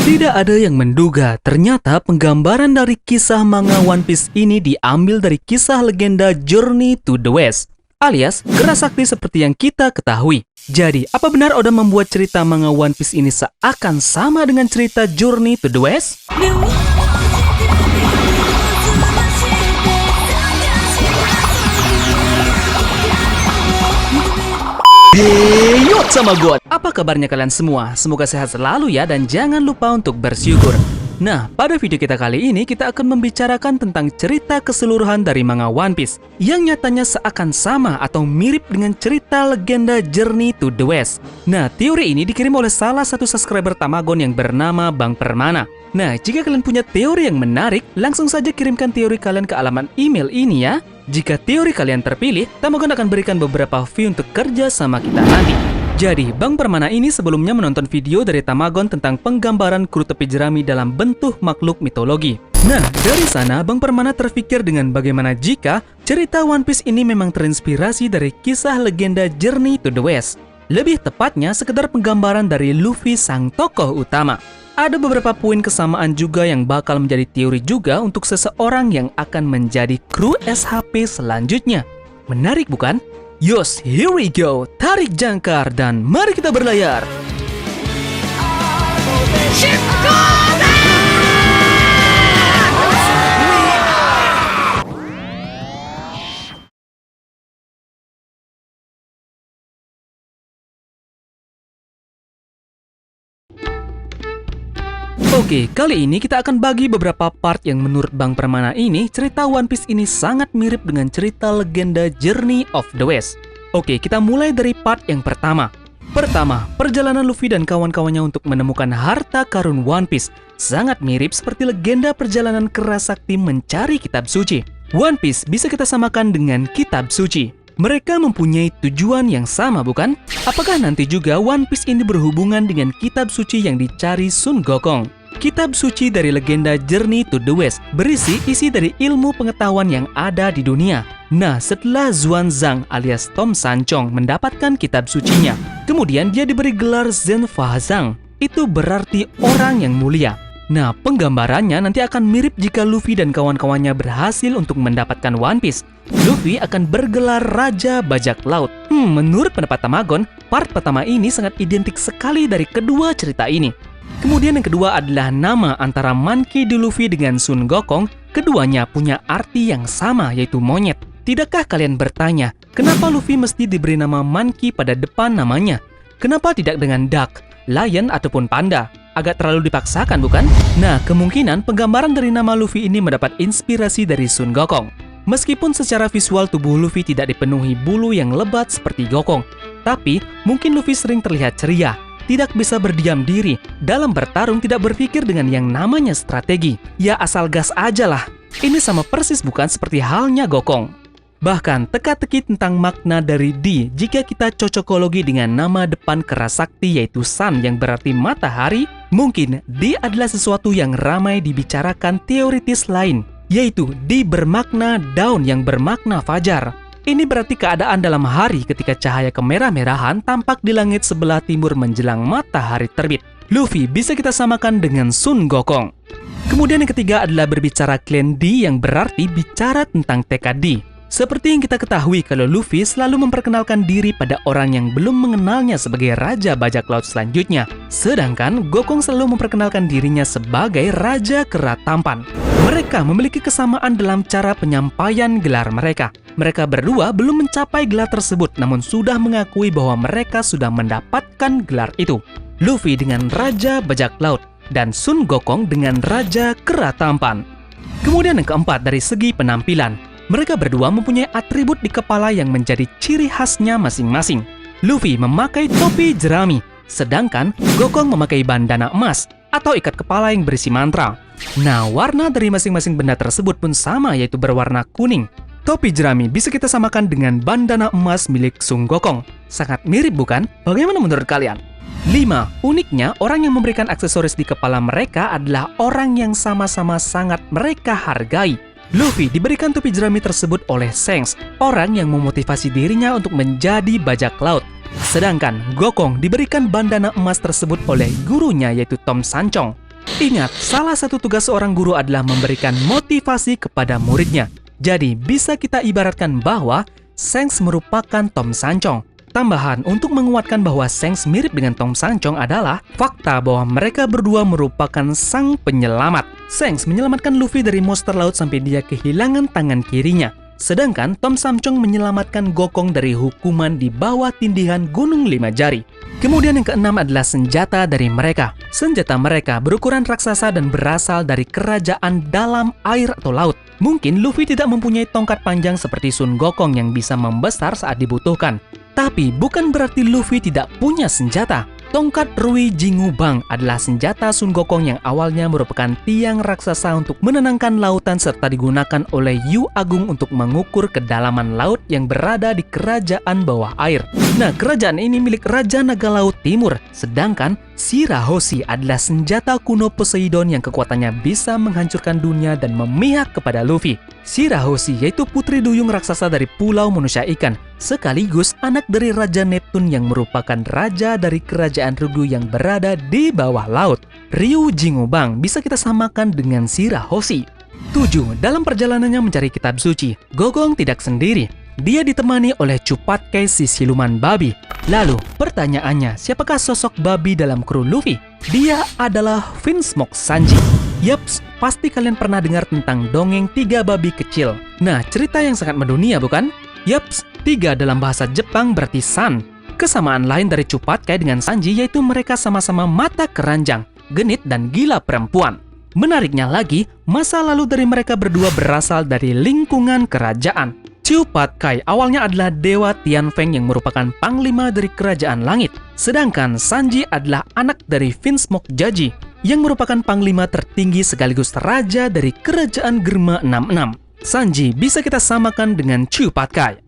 Tidak ada yang menduga ternyata penggambaran dari kisah manga One Piece ini diambil dari kisah legenda Journey to the West, alias kerasakti seperti yang kita ketahui. Jadi, apa benar Oda membuat cerita manga One Piece ini seakan sama dengan cerita Journey to the West? Deyot sama God, apa kabarnya kalian semua? Semoga sehat selalu ya dan jangan lupa untuk bersyukur. Nah, pada video kita kali ini kita akan membicarakan tentang cerita keseluruhan dari manga One Piece yang nyatanya seakan sama atau mirip dengan cerita legenda Journey to the West. Nah, teori ini dikirim oleh salah satu subscriber Tamagon yang bernama Bang Permana. Nah, jika kalian punya teori yang menarik, langsung saja kirimkan teori kalian ke alamat email ini ya. Jika teori kalian terpilih, Tamagon akan berikan beberapa fee untuk kerja sama kita nanti. Jadi, Bang Permana ini sebelumnya menonton video dari Tamagon tentang penggambaran kru tepi jerami dalam bentuk makhluk mitologi. Nah, dari sana Bang Permana terfikir dengan bagaimana jika cerita One Piece ini memang terinspirasi dari kisah legenda Journey to the West. Lebih tepatnya, sekedar penggambaran dari Luffy sang tokoh utama. Ada beberapa poin kesamaan juga yang bakal menjadi teori juga untuk seseorang yang akan menjadi kru SHP selanjutnya. Menarik bukan? Yos, here we go! Tarik jangkar dan mari kita berlayar! Oke, kali ini kita akan bagi beberapa part yang menurut Bang Permana ini cerita One Piece ini sangat mirip dengan cerita legenda Journey of the West. Oke, kita mulai dari part yang pertama. Pertama, perjalanan Luffy dan kawan-kawannya untuk menemukan harta karun One Piece sangat mirip seperti legenda perjalanan kerasakti mencari kitab suci. One Piece bisa kita samakan dengan kitab suci. Mereka mempunyai tujuan yang sama, bukan? Apakah nanti juga One Piece ini berhubungan dengan kitab suci yang dicari Sun Gokong? Kitab suci dari legenda Journey to the West berisi isi dari ilmu pengetahuan yang ada di dunia. Nah, setelah Xuanzang alias Tom Sanchong mendapatkan kitab sucinya, kemudian dia diberi gelar Zen Fahazang. Itu berarti orang yang mulia. Nah, penggambarannya nanti akan mirip jika Luffy dan kawan-kawannya berhasil untuk mendapatkan One Piece. Luffy akan bergelar Raja Bajak Laut. Menurut pendapat Tamagon, part pertama ini sangat identik sekali dari kedua cerita ini. Kemudian yang kedua adalah nama antara Monkey D. Luffy dengan Sun Gokong. Keduanya punya arti yang sama, yaitu monyet. Tidakkah kalian bertanya, kenapa Luffy mesti diberi nama Monkey pada depan namanya? Kenapa tidak dengan duck, lion, ataupun panda? Agak terlalu dipaksakan, bukan? Nah, kemungkinan penggambaran dari nama Luffy ini mendapat inspirasi dari Sun Gokong. Meskipun secara visual tubuh Luffy tidak dipenuhi bulu yang lebat seperti Gokong, tapi mungkin Luffy sering terlihat ceria, tidak bisa berdiam diri, dalam bertarung tidak berpikir dengan yang namanya strategi. Ya asal gas aja lah. Ini sama persis bukan seperti halnya Gokong. Bahkan teka-teki tentang makna dari D jika kita cocokologi dengan nama depan kerasakti yaitu Sun yang berarti matahari, mungkin D adalah sesuatu yang ramai dibicarakan teoritis lain, yaitu D bermakna daun yang bermakna fajar. Ini berarti keadaan dalam hari ketika cahaya kemerah-merahan tampak di langit sebelah timur menjelang matahari terbit. Luffy bisa kita samakan dengan Sun Gokong. Kemudian yang ketiga adalah berbicara klan D yang berarti bicara tentang tekad D. Seperti yang kita ketahui kalau Luffy selalu memperkenalkan diri pada orang yang belum mengenalnya sebagai Raja Bajak Laut selanjutnya. Sedangkan Gokong selalu memperkenalkan dirinya sebagai Raja Kera Tampan. Mereka memiliki kesamaan dalam cara penyampaian gelar mereka. Mereka berdua belum mencapai gelar tersebut namun sudah mengakui bahwa mereka sudah mendapatkan gelar itu. Luffy dengan Raja Bajak Laut dan Sun Gokong dengan Raja Kera Tampan. Kemudian yang keempat dari segi penampilan. Mereka berdua mempunyai atribut di kepala yang menjadi ciri khasnya masing-masing. Luffy memakai topi jerami, sedangkan Gokong memakai bandana emas atau ikat kepala yang berisi mantra. Nah, warna dari masing-masing benda tersebut pun sama yaitu berwarna kuning. Topi jerami bisa kita samakan dengan bandana emas milik Sun Gokong. Sangat mirip bukan? Bagaimana menurut kalian? 5. Uniknya, orang yang memberikan aksesoris di kepala mereka adalah orang yang sama-sama sangat mereka hargai. Luffy diberikan topi jerami tersebut oleh Shanks, orang yang memotivasi dirinya untuk menjadi bajak laut. Sedangkan Gokong diberikan bandana emas tersebut oleh gurunya yaitu Tom Sanchong. Ingat, salah satu tugas seorang guru adalah memberikan motivasi kepada muridnya. Jadi, bisa kita ibaratkan bahwa Shanks merupakan Tom Sanchong. Tambahan, untuk menguatkan bahwa Shanks mirip dengan Tom Sanchong adalah fakta bahwa mereka berdua merupakan sang penyelamat. Shanks menyelamatkan Luffy dari monster laut sampai dia kehilangan tangan kirinya. Sedangkan Tom Sanchong menyelamatkan Gokong dari hukuman di bawah tindihan Gunung Lima Jari. Kemudian yang keenam adalah senjata dari mereka. Senjata mereka berukuran raksasa dan berasal dari kerajaan dalam air atau laut. Mungkin Luffy tidak mempunyai tongkat panjang seperti Sun Gokong yang bisa membesar saat dibutuhkan. Tapi bukan berarti Luffy tidak punya senjata. Tongkat Rui Jingubang adalah senjata Sun Gokong yang awalnya merupakan tiang raksasa untuk menenangkan lautan serta digunakan oleh Yu Agung untuk mengukur kedalaman laut yang berada di kerajaan bawah air. Nah, kerajaan ini milik Raja Naga Laut Timur, sedangkan Shirahoshi adalah senjata kuno Poseidon yang kekuatannya bisa menghancurkan dunia dan memihak kepada Luffy. Shirahoshi yaitu putri duyung raksasa dari Pulau Manusia Ikan, sekaligus anak dari Raja Neptune yang merupakan raja dari kerajaan Ryukyu yang berada di bawah laut. Ryu Jingubang bisa kita samakan dengan Shirahoshi. 7. Dalam perjalanannya mencari kitab suci, Gokong tidak sendiri. Dia ditemani oleh Cupatke si siluman babi. Lalu, pertanyaannya, siapakah sosok babi dalam kru Luffy? Dia adalah Vinsmoke Sanji. Yaps, pasti kalian pernah dengar tentang dongeng 3 babi kecil. Nah, cerita yang sangat mendunia bukan? Yaps, 3 dalam bahasa Jepang berarti san. Kesamaan lain dari Cupatke dengan Sanji yaitu mereka sama-sama mata keranjang, genit dan gila perempuan. Menariknya lagi, masa lalu dari mereka berdua berasal dari lingkungan kerajaan. Cupatke awalnya adalah dewa Tianfeng yang merupakan panglima dari kerajaan langit. Sedangkan Sanji adalah anak dari Vinsmoke Jaji yang merupakan panglima tertinggi sekaligus raja dari kerajaan Germa 66. Sanji bisa kita samakan dengan Cupatke.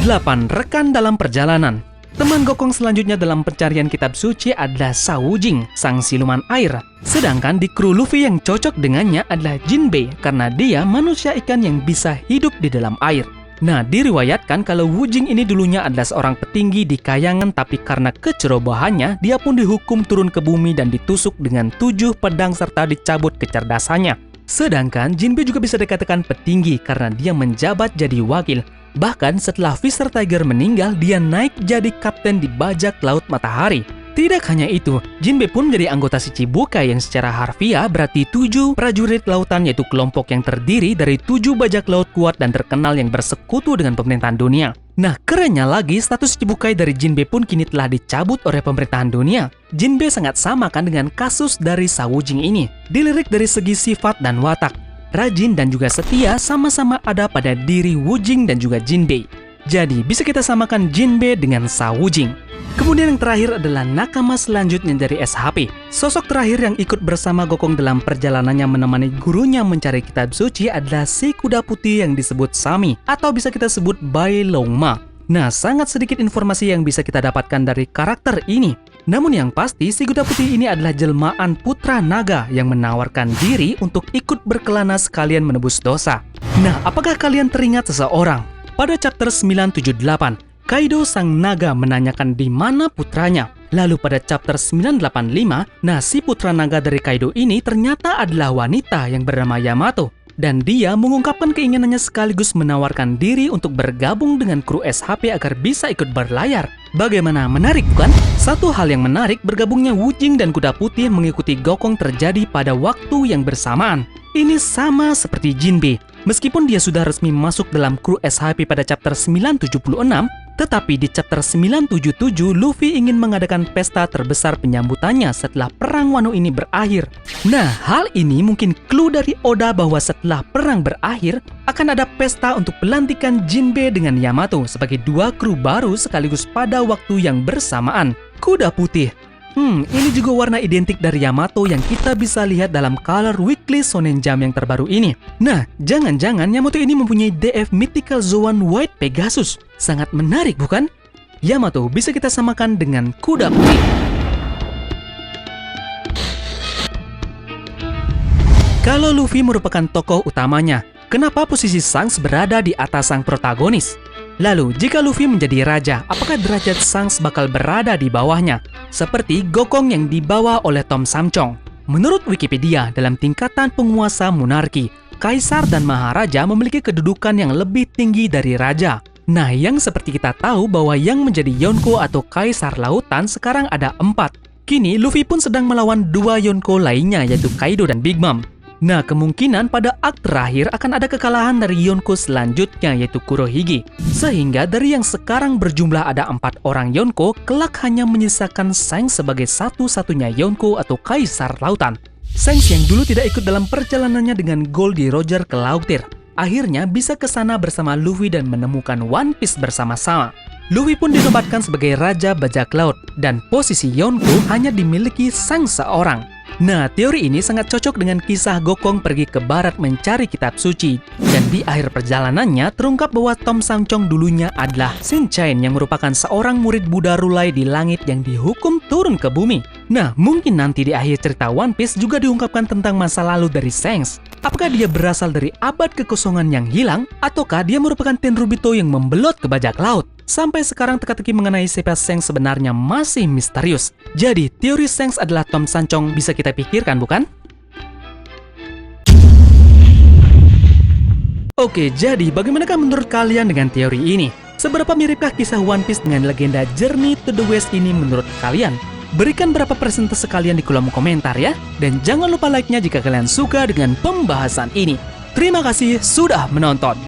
8. Rekan dalam perjalanan. Teman Gokong selanjutnya dalam pencarian kitab suci adalah Saoujing, sang siluman air. Sedangkan di kru Luffy yang cocok dengannya adalah Jinbei karena dia manusia ikan yang bisa hidup di dalam air. Nah, diriwayatkan kalau Wujing ini dulunya adalah seorang petinggi di Kayangan, tapi karena kecerobohannya, dia pun dihukum turun ke bumi dan ditusuk dengan 7 pedang serta dicabut kecerdasannya. Sedangkan Jinbei juga bisa dikatakan petinggi karena dia menjabat jadi wakil. Bahkan setelah Fisher Tiger meninggal, dia naik jadi kapten di bajak laut matahari. Tidak hanya itu, Jinbei pun menjadi anggota Shichibukai yang secara harfiah berarti 7 prajurit lautan, yaitu kelompok yang terdiri dari 7 bajak laut kuat dan terkenal yang bersekutu dengan pemerintahan dunia. Nah, kerennya lagi, status Shichibukai dari Jinbei pun kini telah dicabut oleh pemerintahan dunia. Jinbei sangat sama kan dengan kasus dari Saoujing ini. Dilirik dari segi sifat dan watak, rajin dan juga setia sama-sama ada pada diri Wujing dan juga Jinbei. Jadi, bisa kita samakan Jinbei dengan Saoujing. Kemudian yang terakhir adalah nakama selanjutnya dari SHP. Sosok terakhir yang ikut bersama Gokong dalam perjalanannya menemani gurunya mencari kitab suci adalah si kuda putih yang disebut Sami, atau bisa kita sebut Bai Longma. Nah, sangat sedikit informasi yang bisa kita dapatkan dari karakter ini. Namun yang pasti, si kuda putih ini adalah jelmaan putra naga yang menawarkan diri untuk ikut berkelana sekalian menebus dosa. Nah, apakah kalian teringat seseorang? Pada chapter 978, Kaido sang naga menanyakan di mana putranya. Lalu pada chapter 985, nah si putra naga dari Kaido ini ternyata adalah wanita yang bernama Yamato. Dan dia mengungkapkan keinginannya sekaligus menawarkan diri untuk bergabung dengan kru SHP agar bisa ikut berlayar. Bagaimana, menarik bukan? Satu hal yang menarik, bergabungnya Wujing dan kuda putih mengikuti Gokong terjadi pada waktu yang bersamaan. Ini sama seperti Jinbei. Meskipun dia sudah resmi masuk dalam kru SHP pada chapter 976, tetapi di chapter 977, Luffy ingin mengadakan pesta terbesar penyambutannya setelah Perang Wano ini berakhir. Nah, hal ini mungkin clue dari Oda bahwa setelah perang berakhir, akan ada pesta untuk pelantikan Jinbei dengan Yamato sebagai 2 kru baru sekaligus pada waktu yang bersamaan. Kuda putih. Ini juga warna identik dari Yamato yang kita bisa lihat dalam Color Weekly Shonen Jump yang terbaru ini. Nah, jangan-jangan Yamato ini mempunyai DF Mythical Zoan White Pegasus. Sangat menarik bukan? Yamato bisa kita samakan dengan kuda putih. Kalau Luffy merupakan tokoh utamanya, kenapa posisi Shanks berada di atas sang protagonis? Lalu, jika Luffy menjadi raja, apakah derajat Shanks bakal berada di bawahnya? Seperti Gokong yang dibawa oleh Tom Sanchong. Menurut Wikipedia, dalam tingkatan penguasa monarki, kaisar dan maharaja memiliki kedudukan yang lebih tinggi dari raja. Nah, yang seperti kita tahu bahwa yang menjadi Yonko atau kaisar lautan sekarang ada 4. Kini, Luffy pun sedang melawan 2 Yonko lainnya, yaitu Kaido dan Big Mom. Nah, kemungkinan pada arc terakhir akan ada kekalahan dari Yonko selanjutnya, yaitu Kurohige. Sehingga dari yang sekarang berjumlah ada 4 orang Yonko, kelak hanya menyisakan Shanks sebagai satu-satunya Yonko atau kaisar lautan. Shanks yang dulu tidak ikut dalam perjalanannya dengan Goldie Roger ke Lauktir, akhirnya bisa ke sana bersama Luffy dan menemukan One Piece bersama-sama. Luffy pun dinobatkan sebagai Raja Bajak Laut, dan posisi Yonko hanya dimiliki Shanks seorang. Nah, teori ini sangat cocok dengan kisah Gokong pergi ke barat mencari kitab suci. Dan di akhir perjalanannya terungkap bahwa Tom Sangchong dulunya adalah Shin Chain yang merupakan seorang murid Buddha Rulai di langit yang dihukum turun ke bumi. Nah, mungkin nanti di akhir cerita One Piece juga diungkapkan tentang masa lalu dari Shanks. Apakah dia berasal dari abad kekosongan yang hilang, ataukah dia merupakan Tenryubito yang membelot ke bajak laut? Sampai sekarang teka-teki mengenai siapa Shanks sebenarnya masih misterius. Jadi, teori Shanks adalah Tom Sangchong bisa kita pikirkan, bukan? Oke, jadi bagaimanakah menurut kalian dengan teori ini? Seberapa miripkah kisah One Piece dengan legenda Journey to the West ini menurut kalian? Berikan berapa persentase kalian di kolom komentar ya. Dan jangan lupa like-nya jika kalian suka dengan pembahasan ini. Terima kasih sudah menonton.